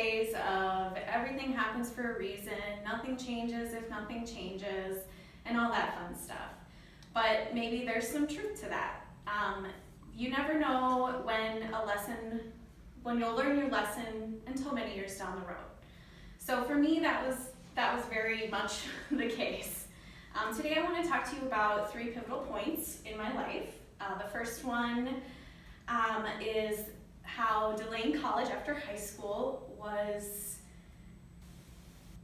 cliches of everything happens for a reason, nothing changes if nothing changes, and all that fun stuff. But maybe there's some truth to that. You never know when you'll learn your lesson until many years down the road. So for me, that was very much the case. Today I want to talk to you about 3 pivotal points in my life. The first one is how delaying college after high school was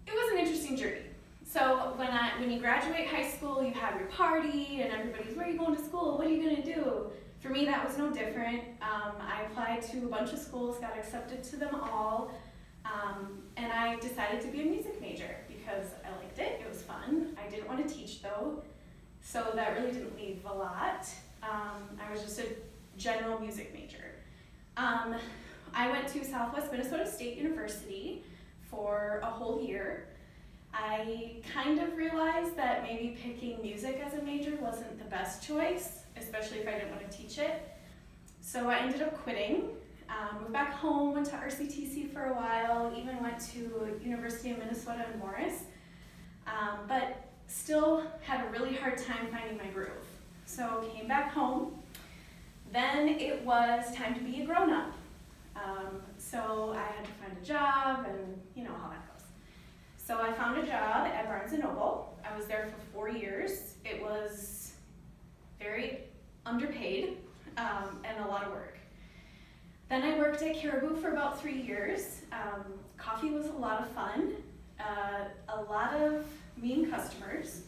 an interesting journey. So when you graduate high school, you have your party and everybody's, where are you going to school? What are you going to do? For me, that was no different. I applied to a bunch of schools, got accepted to them all, and I decided to be a music major because I liked it. It was fun. I didn't want to teach though, so that really didn't leave a lot. I was just a general music major. I went to Southwest Minnesota State University for a whole year. I kind of realized that maybe picking music as a major wasn't the best choice, especially if I didn't want to teach it. So I ended up quitting, moved back home, went to RCTC for a while, even went to University of Minnesota in Morris, but still had a really hard time finding my groove. So came back home. Then it was time to be a grown-up. So I had to find a job, and you know how that goes. So I found a job at Barnes & Noble. I was there for 4 years. It was very underpaid and a lot of work. Then I worked at Caribou for about 3 years. Coffee was a lot of fun, a lot of mean customers.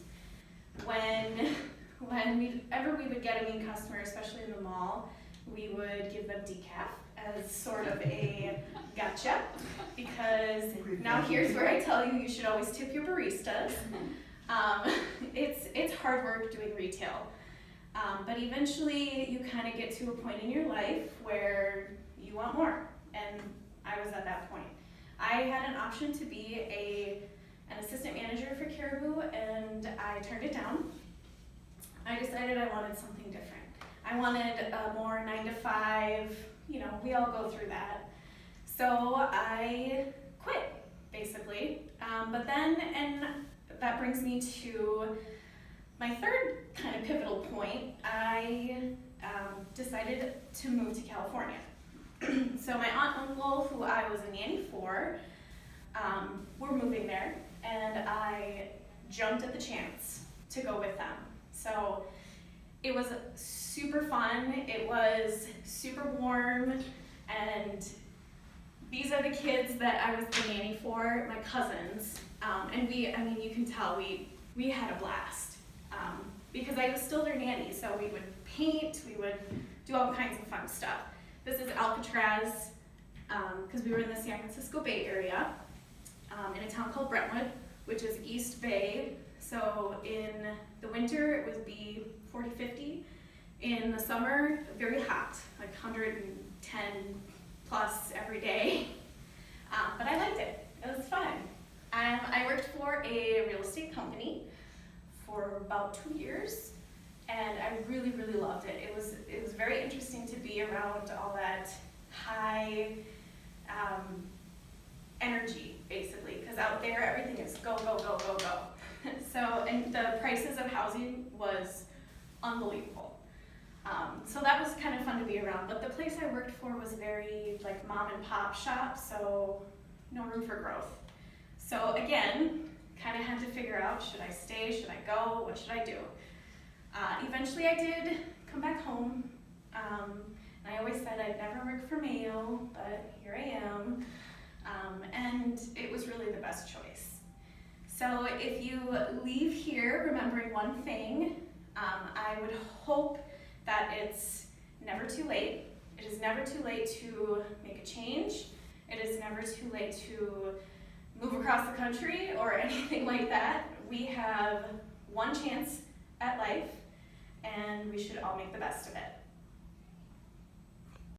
Whenever we would get a mean customer, especially in the mall, we would give them decaf as sort of a gotcha, because now here's where I tell you should always tip your baristas. It's hard work doing retail, but eventually you kind of get to a point in your life where you want more, and I was at that point. I had an option to be an assistant manager for Caribou, and I turned it down. I decided I wanted something different. I wanted a more 9-to-5, we all go through that. So I quit, basically. But then, and that brings me to my third kind of pivotal point. I decided to move to California. So my aunt and uncle, who I was a nanny for, were moving there, and I jumped at the chance to go with them. So it was super fun, it was super warm, and these are the kids that I was the nanny for, my cousins, and you can tell we had a blast, because I was still their nanny, so we would paint, we would do all kinds of fun stuff. This is Alcatraz, because we were in the San Francisco Bay Area, in a town called Brentwood, which is East Bay. So in the winter, it would be 40, 50. In the summer, very hot, like 110 plus every day. But I liked it. It was fun. I worked for a real estate company for about 2 years, and I really, really loved it. It was very interesting to be around all that high energy, basically, because out there everything is go, go, go, go, go. So, and the prices of housing was unbelievable. So that was kind of fun to be around, but the place I worked for was very like mom and pop shop, so no room for growth. So again, kind of had to figure out, should I stay, should I go, what should I do? Eventually I did come back home. I always said I'd never work for mail, but here I am. And it was really the best choice. So if you leave here remembering one thing, I would hope that it's never too late. It is never too late to make a change. It is never too late to move across the country or anything like that. We have one chance at life, and we should all make the best of it.